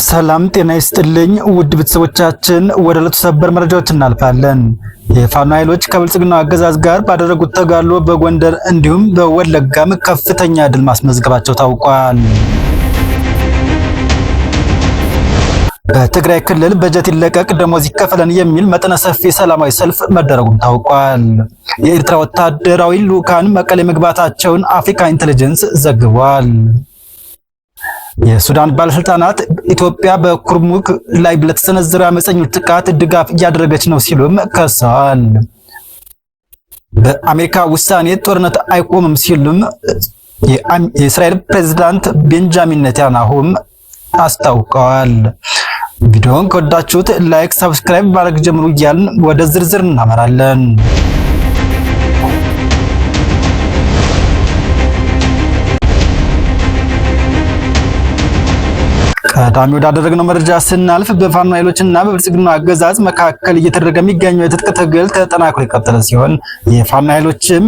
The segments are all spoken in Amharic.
ሰላም ጤና ይስጥልኝ ውድ ቤተሰቦቻችን፣ ወደ ዕለቱ ሰበር መረጃዎች እናልፋለን። የፋኖ ኃይሎች ከብልጽግናው አገዛዝ ጋር ባደረጉት ተጋድሎ በጎንደር እንዲሁም በወለጋም ከፍተኛ ድል ማስመዝገባቸው ታውቋል። በትግራይ ክልል በጀት ይለቀቅ ደሞዝ ይከፈለን የሚል መጠነ ሰፊ ሰላማዊ ሰልፍ መደረጉም ታውቋል። የኤርትራ ወታደራዊ ልዑካን መቀሌ መግባታቸውን አፍሪካ ኢንተለጀንስ ዘግቧል። የሱዳን ባለስልጣናት ኢትዮጵያ በኩርሙክ ላይ ለተሰነዘረው አመፀኞች ጥቃት ድጋፍ እያደረገች ነው ሲሉም ከሰዋል። በአሜሪካ ውሳኔ ጦርነት አይቆምም ሲሉም የእስራኤል ፕሬዝዳንት ቤንጃሚን ኔታንያሁም አስታውቀዋል። ቪዲዮውን ከወዳችሁት ላይክ፣ ሰብስክራይብ ማድረግ ጀምሩ እያልን ወደ ዝርዝር እናመራለን። ቀዳሚ ወዳደረግነው መረጃ ስናልፍ በፋኖ ኃይሎችና በብልጽግናው አገዛዝ መካከል እየተደረገ የሚገኘው የትጥቅ ትግል ተጠናክሮ የቀጠለ ሲሆን የፋኖ ኃይሎችም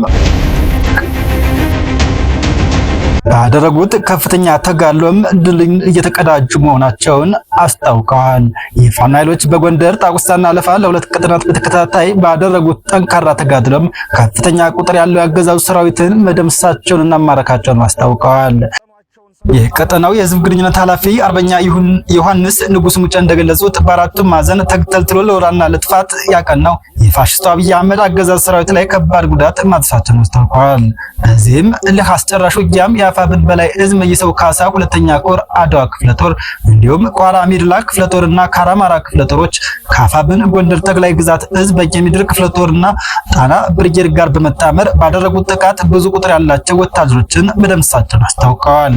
ባደረጉት ከፍተኛ ተጋድሎም ድልን እየተቀዳጁ መሆናቸውን አስታውቀዋል። የፋኖ ኃይሎች በጎንደር ጣቁሳና አለፋ ለሁለት ቀጠናት በተከታታይ ባደረጉት ጠንካራ ተጋድሎም ከፍተኛ ቁጥር ያለው ያገዛዙ ሰራዊትን መደምሰሳቸውንና ማረካቸውን አስታውቀዋል። የቀጠናው የህዝብ ግንኙነት ኃላፊ አርበኛ ዮሐንስ ንጉስ ሙጬ እንደገለጹት በአራቱም ማዕዘን ተግተልትሎ ለወራና ለጥፋት ያቀናው የፋሽስቱ አብይ አህመድ አገዛዝ ሰራዊት ላይ ከባድ ጉዳት ማድረሳቸውን አስታውቀዋል። በዚህም እልህ አስጨራሽ ውጊያም የአፋብን በላይ እዝ መይሰው ካሳ ሁለተኛ ኮር አድዋ ክፍለ ጦር እንዲሁም ቋራ ሚድላ ክፍለ ጦርና ካራማራ ክፍለ ጦሮች ከአፋብን ጎንደር ጠቅላይ ግዛት እዝ በየሚድር ክፍለ ጦርና ጣና ብርጌድ ጋር በመጣመር ባደረጉት ጥቃት ብዙ ቁጥር ያላቸው ወታደሮችን መደምሰሳቸውን አስታውቀዋል።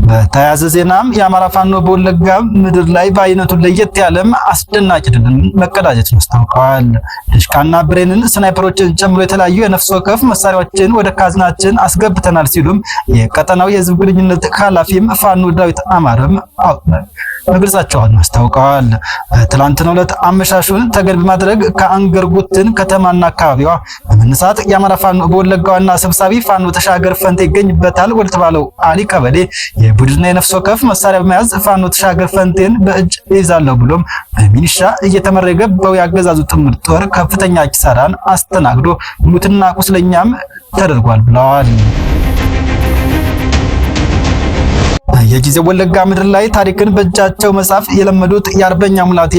በተያያዘ ዜናም የአማራ ፋኖ በወለጋ ምድር ላይ በአይነቱ ለየት ያለም አስደናቂ ድልን መቀዳጀቱን አስታውቀዋል። ድሽቃና ብሬንን ስናይፐሮችን ጨምሮ የተለያዩ የነፍስ ወከፍ መሳሪያዎችን ወደ ካዝናችን አስገብተናል ሲሉም የቀጠናው የህዝብ ግንኙነት ኃላፊም ፋኖ ዳዊት አማረም መግለጻቸውን አስታውቀዋል። በትላንትናው ዕለት አመሻሹን ተገን በማድረግ ከአንገርጉትን ከተማና አካባቢዋ በመነሳት የአማራ ፋኖ በወለጋ ዋና ሰብሳቢ ፋኖ ተሻገር ፈንቴ ይገኝበታል ወደ ተባለው አሊ ቀበሌ የቡድንና የነፍስ ወከፍ መሳሪያ በመያዝ ፋኖ ተሻገር ፈንቴን በእጅ ይዛለሁ ብሎም በሚኒሻ እየተመራ የገባው ያገዛዙ ጥምር ጦር ከፍተኛ ኪሳራን አስተናግዶ ሙትና ቁስለኛም ተደርጓል ብለዋል። የጊዜው ወለጋ ምድር ላይ ታሪክን በእጃቸው መጻፍ የለመዱት የአርበኛ ሙላቴ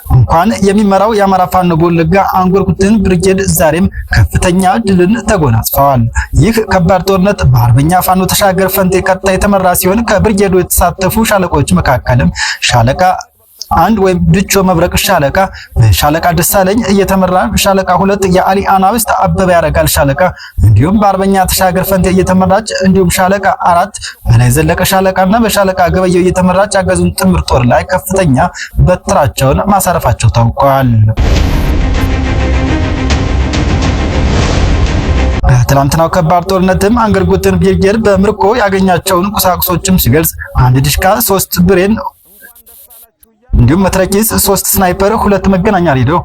እንኳን የሚመራው የአማራ ፋኖ በወለጋ አንገርጉትን ብርጌድ ዛሬም ከፍተኛ ድልን ተጎናጽፈዋል። ይህ ከባድ ጦርነት በአርበኛ ፋኖ ተሻገር ፈንቴ ቀጣይ የተመራ ሲሆን ከብርጌዱ የተሳተፉ ሻለቆች መካከልም ሻለቃ አንድ ወይም ድቾ መብረቅ ሻለቃ በሻለቃ ደሳለኝ እየተመራ ሻለቃ ሁለት የአሊ አናብስት አበበ ያረጋል ሻለቃ እንዲሁም በአርበኛ ተሻገር ፈንቴ እየተመራች እንዲሁም ሻለቃ አራት በላይ ዘለቀ ሻለቃና በሻለቃ ገበየው እየተመራች ያገዙን ጥምር ጦር ላይ ከፍተኛ በትራቸውን ማሳረፋቸው ታውቋል። በትላንትናው ከባድ ጦርነትም አንገርጉትን ብርጌድ በምርኮ ያገኛቸውን ቁሳቁሶችም ሲገልጽ አንድ ድሽቃ 3 ብሬን እንዲሁም መትረቂስ 3 ስናይፐር 2 መገናኛ ሬዲዮ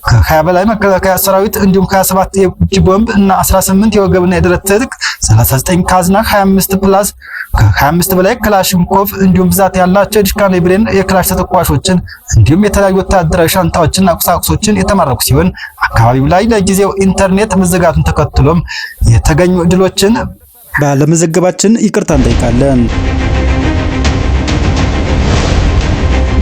ከ20 በላይ መከላከያ ሰራዊት እንዲሁም 27 የእጅ ቦምብ እና 18 የወገብና የደረት ትጥቅ 39 ካዝና 25 ፕላስ ከ25 በላይ ክላሽንኮቭ እንዲሁም ብዛት ያላቸው ዲሽቃና ብሬን የክላሽ ተተኳሾችን እንዲሁም የተለያዩ ወታደራዊ ሻንጣዎችና ቁሳቁሶችን የተማረኩ ሲሆን አካባቢው ላይ ለጊዜው ኢንተርኔት መዘጋቱን ተከትሎም የተገኙ ድሎችን ባለመዘገባችን ይቅርታ እንጠይቃለን።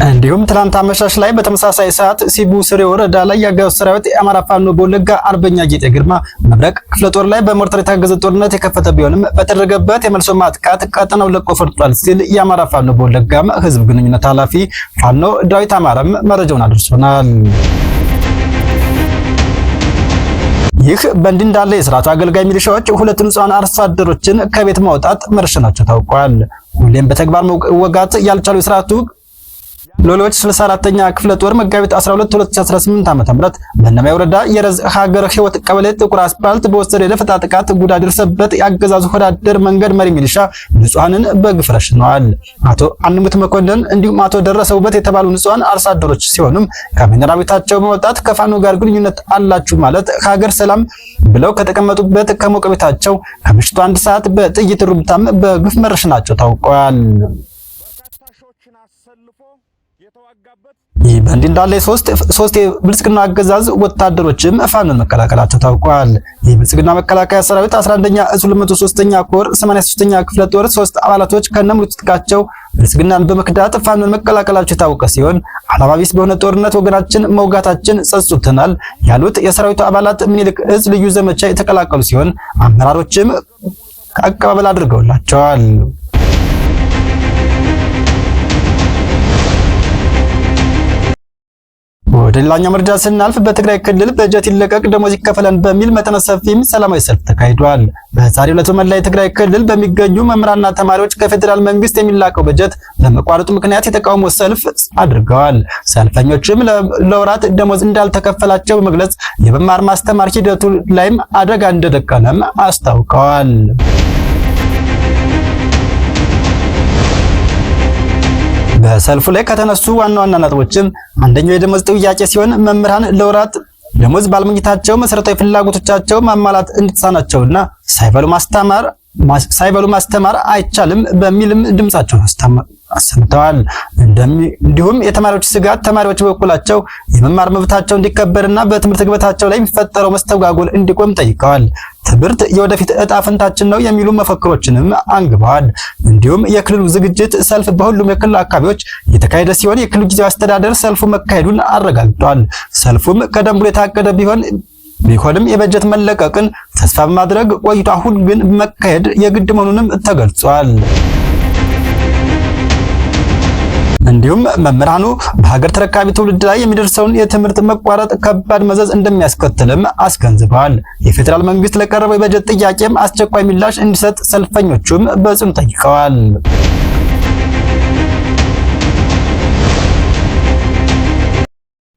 እንዲሁም ትናንት አመሻሽ ላይ በተመሳሳይ ሰዓት ሲቡ ስሬ ወረዳ ላይ ያገዛዙ ሰራዊት የአማራ ፋኖ በወለጋ አርበኛ ጌጤ ግርማ መብረቅ ክፍለ ጦር ላይ በሞርተር የታገዘ ጦርነት የከፈተ ቢሆንም በተደረገበት የመልሶ ማጥቃት ቀጠናው ለቆ ፈርጧል ሲል የአማራ ፋኖ በወለጋም ህዝብ ግንኙነት ኃላፊ ፋኖ ዳዊት አማረም መረጃውን አድርሶናል። ይህ በእንዲህ እንዳለ የስርዓቱ አገልጋይ ሚሊሻዎች 2 ንጹሃን አርሶ አደሮችን ከቤት ማውጣት መረሸናቸው ታውቋል። ሁሌም በተግባር መወጋት ያልቻሉ የስርዓቱ ሎሎች 64ኛ ክፍለ ጦር መጋቢት 12 2018 ዓ.ም በእነማይ ወረዳ የረዝ ሀገር ህይወት ቀበሌ ጥቁር አስፓልት በወሰደ የደፈጣ ጥቃት ጉዳት ደረሰበት የአገዛዙ ወዳደር መንገድ መሪ ሚሊሻ ንጹሃንን በግፍ ረሽነዋል። አቶ አንሙት መኮንን እንዲሁም አቶ ደረሰውበት የተባሉ ንጹሃን አርሶ አደሮች ሲሆኑም ከመኖሪያ ቤታቸው በመውጣት ከፋኖ ጋር ግንኙነት አላችሁ ማለት ሀገር ሰላም ብለው ከተቀመጡበት ከሞቀ ቤታቸው ከምሽቱ 1 ሰዓት በጥይት ሩምታም በግፍ መረሽናቸው ታውቋል። ይህ በእንዲህ እንዳለ ሶስት የብልጽግና አገዛዝ ወታደሮችም ፋኖን መቀላቀላቸው ታውቋል። የብልጽግና መከላከያ ሰራዊት 11ኛ እዝ 203ኛ ኮር 83ኛ ክፍለ ጦር 3 አባላቶች ከነሙሉ ትጥቃቸው ብልጽግናን በመክዳት ፋኖን መቀላቀላቸው የታወቀ ሲሆን ዓላማ ቢስ በሆነ ጦርነት ወገናችን መውጋታችን ጸጽቶናል ያሉት የሰራዊቱ አባላት ምኒልክ እዝ ልዩ ዘመቻ የተቀላቀሉ ሲሆን አመራሮችም አቀባበል አድርገውላቸዋል። ወደ ሌላኛው መረጃ ስናልፍ በትግራይ ክልል በጀት ይለቀቅ ደሞዝ ይከፈለን በሚል መጠነ ሰፊም ሰላማዊ ሰልፍ ተካሂዷል። በዛሬው ዕለት በመላ የትግራይ ክልል በሚገኙ መምህራንና ተማሪዎች ከፌዴራል መንግስት የሚላቀው በጀት በመቋረጡ ምክንያት የተቃውሞ ሰልፍ አድርገዋል። ሰልፈኞችም ለወራት ደሞዝ እንዳልተከፈላቸው በመግለጽ የመማር ማስተማር ሂደቱ ላይም አደጋ እንደደቀነም አስታውቀዋል። በሰልፉ ላይ ከተነሱ ዋና ዋና ነጥቦችም አንደኛው የደሞዝ ጥያቄ ሲሆን መምህራን ለወራት ደሞዝ ባለማግኘታቸው መሰረታዊ ፍላጎቶቻቸው ማሟላት እንድትሳናቸውና ሳይበሉ ማስተማር አይቻልም በሚልም ድምጻቸውን አሰምተዋል። እንዲሁም የተማሪዎች ስጋት ተማሪዎች በበኩላቸው የመማር መብታቸው እንዲከበርና በትምህርት ገበታቸው ላይ የሚፈጠረው መስተጓጎል እንዲቆም ጠይቀዋል። ትምህርት የወደፊት ዕጣ ፈንታችን ነው የሚሉ መፈክሮችንም አንግበዋል። እንዲሁም የክልሉ ዝግጅት ሰልፍ በሁሉም የክልሉ አካባቢዎች የተካሄደ ሲሆን የክልሉ ጊዜያዊ አስተዳደር ሰልፉ መካሄዱን አረጋግጧል። ሰልፉም ከደንቡ የታቀደ ቢሆንም የበጀት መለቀቅን ተስፋ በማድረግ ቆይቶ አሁን ግን መካሄድ የግድ መሆኑንም ተገልጿል። እንዲሁም መምህራኑ በሀገር ተረካቢ ትውልድ ላይ የሚደርሰውን የትምህርት መቋረጥ ከባድ መዘዝ እንደሚያስከትልም አስገንዝበዋል። የፌዴራል መንግስት ለቀረበው የበጀት ጥያቄም አስቸኳይ ምላሽ እንዲሰጥ ሰልፈኞቹም በጽኑ ጠይቀዋል።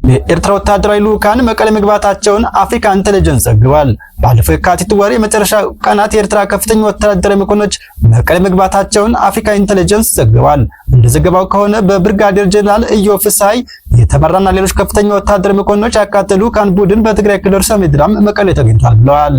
የኤርትራ ወታደራዊ ልዑካን መቀሌ መግባታቸውን አፍሪካ ኢንተለጀንስ ዘግቧል። ባለፈው የካቲት ወር የመጨረሻ ቀናት የኤርትራ ከፍተኛ ወታደራዊ መኮንኖች መቀሌ መግባታቸውን አፍሪካ ኢንተለጀንስ ዘግቧል። እንደ ዘገባው ከሆነ በብርጋዴር ጀነራል ኢዮብ ፍስሐይ የተመራና ሌሎች ከፍተኛ ወታደራዊ መኮንኖች ያካተሉ ልዑካን ቡድን በትግራይ ክልል ርዕሰ መዲና መቀሌ ተገኝቷል ብለዋል።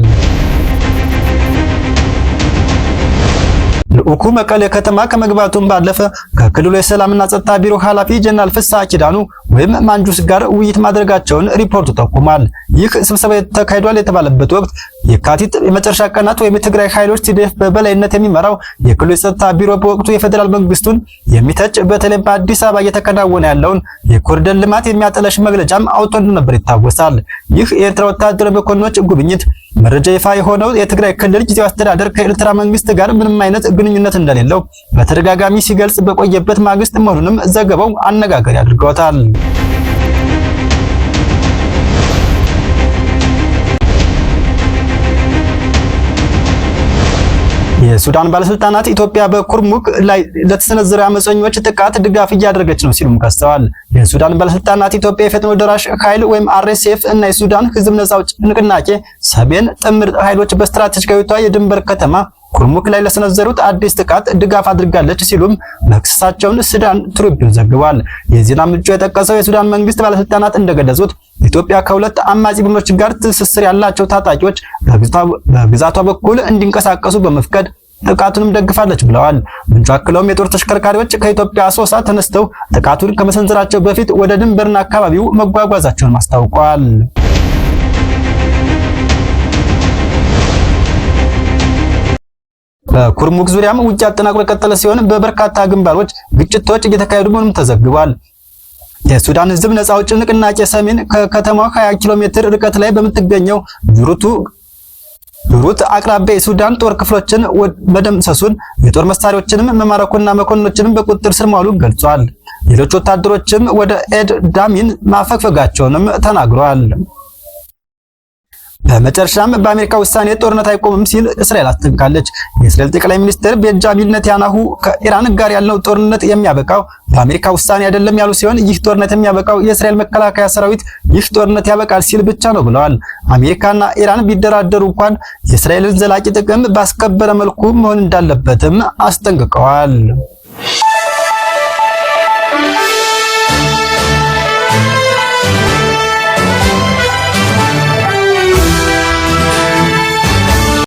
ልዑኩ መቀሌ ከተማ ከመግባቱም ባለፈ ከክልሉ የሰላምና ጸጥታ ቢሮ ኃላፊ ጀነራል ፍስሐ ኪዳኑ ወይም ማንጁስ ጋር ውይይት ማድረጋቸውን ሪፖርቱ ጠቁሟል። ይህ ስብሰባ ተካሂዷል የተባለበት ወቅት የካቲት የመጨረሻ ቀናት ወይም የትግራይ ኃይሎች TDF በበላይነት የሚመራው የክልሉ የጸጥታ ቢሮ በወቅቱ የፌዴራል መንግስቱን የሚተች በተለይ በአዲስ አበባ እየተከናወነ ያለውን የኮሪደር ልማት የሚያጠለሽ መግለጫም አውጥቶ እንደነበር ይታወሳል። ይህ የኤርትራ ወታደራዊ መኮንኖች ጉብኝት መረጃ ይፋ የሆነው የትግራይ ክልል ጊዜያዊ አስተዳደር ከኤርትራ መንግስት ጋር ምንም አይነት ግንኙነት እንደሌለው በተደጋጋሚ ሲገልጽ በቆየበት ማግስት መሆኑንም ዘገባው አነጋጋሪ አድርገውታል። የሱዳን ባለስልጣናት ኢትዮጵያ በኩርሙክ ላይ ለተሰነዘረ አመፀኞች ጥቃት ድጋፍ እያደረገች ነው ሲሉም ከሰዋል። የሱዳን ባለስልጣናት ኢትዮጵያ የፈጥኖ ደራሽ ኃይል ወይም RSF እና የሱዳን ህዝብ ነጻ አውጪ ንቅናቄ ሰሜን ጥምር ኃይሎች በስትራቴጂካዊቷ የድንበር ከተማ ኩርሙክ ላይ ለሰነዘሩት አዲስ ጥቃት ድጋፍ አድርጋለች ሲሉም መክሰሳቸውን ሱዳን ትሪቢዩን ዘግቧል። የዜና ምንጩ የጠቀሰው የሱዳን መንግስት ባለስልጣናት እንደገለጹት ኢትዮጵያ ከሁለት አማጺ ቡድኖች ጋር ትስስር ያላቸው ታጣቂዎች በግዛቷ በኩል እንዲንቀሳቀሱ በመፍቀድ ጥቃቱንም ደግፋለች ብለዋል። ምንጩ አክለውም የጦር ተሽከርካሪዎች ከኢትዮጵያ አሶሳ ተነስተው ጥቃቱን ከመሰንዘራቸው በፊት ወደ ድንበርና አካባቢው መጓጓዛቸውን አስታውቀዋል። በኩርሙክ ዙሪያም ውጊያ አጠናክሮ የቀጠለ ሲሆን በበርካታ ግንባሮች ግጭቶች እየተካሄዱ መሆኑን ተዘግቧል። የሱዳን ህዝብ ነጻ አውጪ ንቅናቄ ሰሜን ከከተማው 20 ኪሎ ሜትር ርቀት ላይ በምትገኘው ዱሩት አቅራቢያ የሱዳን ጦር ክፍሎችን መደምሰሱን የጦር መሳሪያዎችንም መማረኩና መኮንኖችንም በቁጥጥር ስር ማዋሉን ገልጿል። ሌሎች ወታደሮችም ወደ ኤድ ዳሚን ማፈግፈጋቸውንም ተናግረዋል። በመጨረሻም በአሜሪካ ውሳኔ ጦርነት አይቆምም ሲል እስራኤል አስጠንቅቃለች። የእስራኤል ጠቅላይ ሚኒስትር ቤንጃሚን ኔታንያሁ ከኢራን ጋር ያለው ጦርነት የሚያበቃው በአሜሪካ ውሳኔ አይደለም ያሉ ሲሆን ይህ ጦርነት የሚያበቃው የእስራኤል መከላከያ ሰራዊት ይህ ጦርነት ያበቃል ሲል ብቻ ነው ብለዋል። አሜሪካና ኢራን ቢደራደሩ እንኳን የእስራኤልን ዘላቂ ጥቅም ባስከበረ መልኩ መሆን እንዳለበትም አስጠንቅቀዋል።